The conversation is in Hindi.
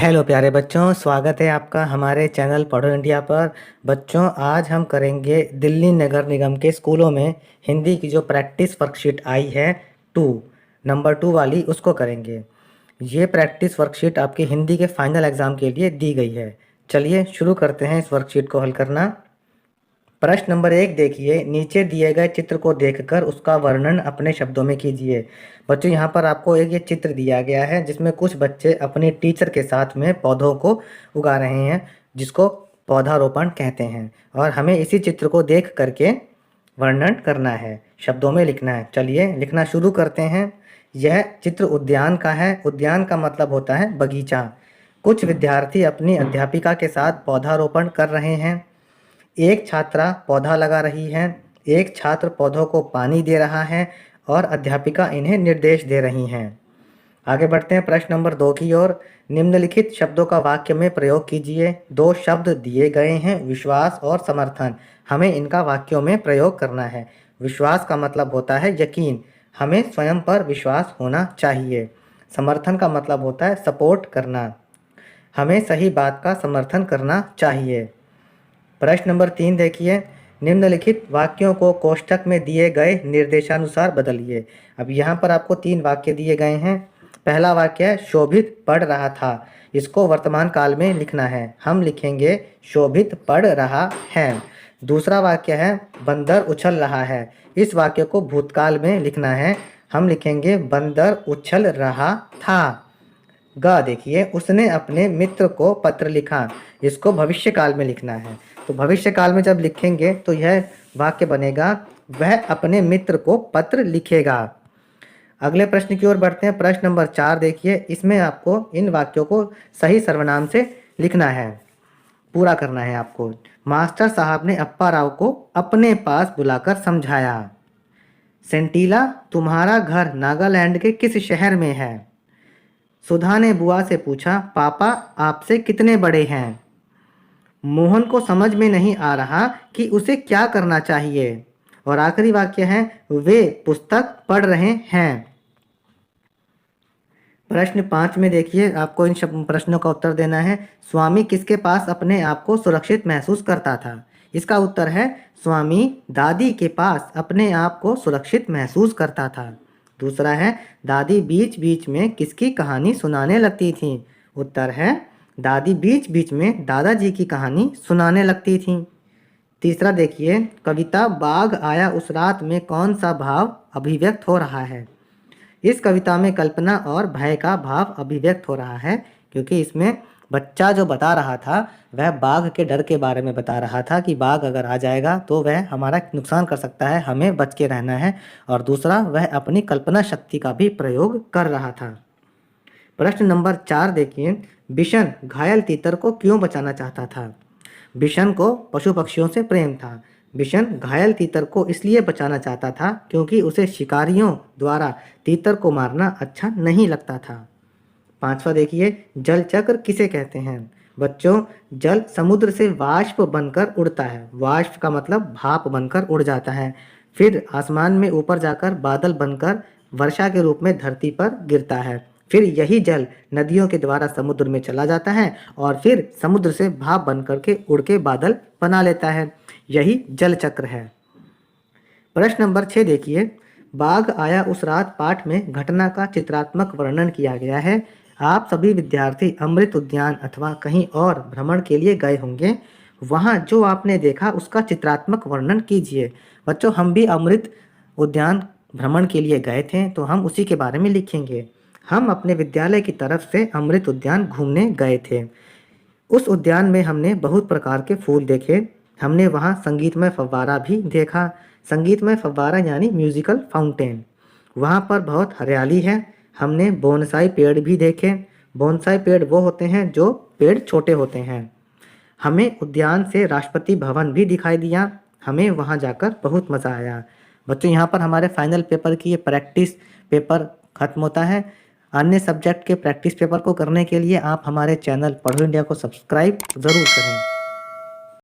हेलो प्यारे बच्चों, स्वागत है आपका हमारे चैनल पढ़ो इंडिया पर। बच्चों, आज हम करेंगे दिल्ली नगर निगम के स्कूलों में हिंदी की जो प्रैक्टिस वर्कशीट आई है टू नंबर 2 वाली, उसको करेंगे। ये प्रैक्टिस वर्कशीट आपकी हिंदी के फाइनल एग्ज़ाम के लिए दी गई है। चलिए शुरू करते हैं इस वर्कशीट को हल करना। प्रश्न नंबर 1 देखिए, नीचे दिए गए चित्र को देखकर उसका वर्णन अपने शब्दों में कीजिए। बच्चों, यहाँ पर आपको एक ये चित्र दिया गया है जिसमें कुछ बच्चे अपने टीचर के साथ में पौधों को उगा रहे हैं, जिसको पौधारोपण कहते हैं। और हमें इसी चित्र को देख करके वर्णन करना है, शब्दों में लिखना है। चलिए लिखना शुरू करते हैं। यह चित्र उद्यान का है। उद्यान का मतलब होता है बगीचा। कुछ विद्यार्थी अपनी अध्यापिका के साथ पौधारोपण कर रहे हैं। एक छात्रा पौधा लगा रही है, एक छात्र पौधों को पानी दे रहा है और अध्यापिका इन्हें निर्देश दे रही हैं। आगे बढ़ते हैं प्रश्न नंबर 2 की ओर। निम्नलिखित शब्दों का वाक्य में प्रयोग कीजिए। 2 शब्द दिए गए हैं, विश्वास और समर्थन। हमें इनका वाक्यों में प्रयोग करना है। विश्वास का मतलब होता है यकीन, हमें स्वयं पर विश्वास होना चाहिए। समर्थन का मतलब होता है सपोर्ट करना, हमें सही बात का समर्थन करना चाहिए। प्रश्न नंबर 3 देखिए, निम्नलिखित वाक्यों को कोष्ठक में दिए गए निर्देशानुसार बदलिए। अब यहाँ पर आपको 3 वाक्य दिए गए हैं। पहला वाक्य है शोभित पढ़ रहा था। इसको वर्तमान काल में लिखना है। हम लिखेंगे शोभित पढ़ रहा है। दूसरा वाक्य है बंदर उछल रहा है। इस वाक्य को भूतकाल में लिखना है। हम लिखेंगे बंदर उछल रहा था। ग देखिए, उसने अपने मित्र को पत्र लिखा। इसको भविष्य काल में लिखना है। तो भविष्य काल में जब लिखेंगे तो यह वाक्य बनेगा वह अपने मित्र को पत्र लिखेगा। अगले प्रश्न की ओर बढ़ते हैं। प्रश्न नंबर 4 देखिए, इसमें आपको इन वाक्यों को सही सर्वनाम से लिखना है, पूरा करना है आपको। मास्टर साहब ने अप्पा राव को अपने पास बुलाकर समझाया। सेंटीला, तुम्हारा घर नागालैंड के किस शहर में है? सुधा ने बुआ से पूछा, पापा आपसे कितने बड़े हैं? मोहन को समझ में नहीं आ रहा कि उसे क्या करना चाहिए। और आखिरी वाक्य है वे पुस्तक पढ़ रहे हैं। प्रश्न 5 में देखिए, आपको इन प्रश्नों का उत्तर देना है। स्वामी किसके पास अपने आप को सुरक्षित महसूस करता था? इसका उत्तर है स्वामी दादी के पास अपने आप को सुरक्षित महसूस करता था। दूसरा है दादी बीच बीच में किसकी कहानी सुनाने लगती थी? उत्तर है दादी बीच बीच में दादाजी की कहानी सुनाने लगती थी। तीसरा देखिए, कविता बाघ आया उस रात में कौन सा भाव अभिव्यक्त हो रहा है? इस कविता में कल्पना और भय का भाव अभिव्यक्त हो रहा है, क्योंकि इसमें बच्चा जो बता रहा था वह बाघ के डर के बारे में बता रहा था कि बाघ अगर आ जाएगा तो वह हमारा नुकसान कर सकता है, हमें बच के रहना है। और दूसरा, वह अपनी कल्पना शक्ति का भी प्रयोग कर रहा था। प्रश्न नंबर 4 देखिए, बिशन घायल तीतर को क्यों बचाना चाहता था? बिशन को पशु पक्षियों से प्रेम था। बिशन घायल तीतर को इसलिए बचाना चाहता था क्योंकि उसे शिकारियों द्वारा तीतर को मारना अच्छा नहीं लगता था। 5वां देखिए, जल चक्र किसे कहते हैं? बच्चों, जल समुद्र से वाष्प बनकर उड़ता है। वाष्प का मतलब भाप बनकर उड़ जाता है, फिर आसमान में ऊपर जाकर बादल बनकर वर्षा के रूप में धरती पर गिरता है। फिर यही जल नदियों के द्वारा समुद्र में चला जाता है और फिर समुद्र से भाप बन करके उड़ के बादल बना लेता है। यही जल चक्र है। प्रश्न नंबर 6 देखिए, बाघ आया उस रात पाठ में घटना का चित्रात्मक वर्णन किया गया है। आप सभी विद्यार्थी अमृत उद्यान अथवा कहीं और भ्रमण के लिए गए होंगे। वहाँ जो आपने देखा उसका चित्रात्मक वर्णन कीजिए। बच्चों, हम भी अमृत उद्यान भ्रमण के लिए गए थे, तो हम उसी के बारे में लिखेंगे। हम अपने विद्यालय की तरफ से अमृत उद्यान घूमने गए थे। उस उद्यान में हमने बहुत प्रकार के फूल देखे। हमने वहाँ संगीतमय फव्वारा भी देखा। संगीतमय फव्वारा यानी म्यूजिकल फाउंटेन। वहाँ पर बहुत हरियाली है। हमने बोनसाई पेड़ भी देखे। बोनसाई पेड़ वो होते हैं जो पेड़ छोटे होते हैं। हमें उद्यान से राष्ट्रपति भवन भी दिखाई दिया। हमें वहाँ जाकर बहुत मज़ा आया। बच्चों, यहाँ पर हमारे फाइनल पेपर की ये प्रैक्टिस पेपर ख़त्म होता है। अन्य सब्जेक्ट के प्रैक्टिस पेपर को करने के लिए आप हमारे चैनल पढ़ो इंडिया को सब्सक्राइब ज़रूर करें।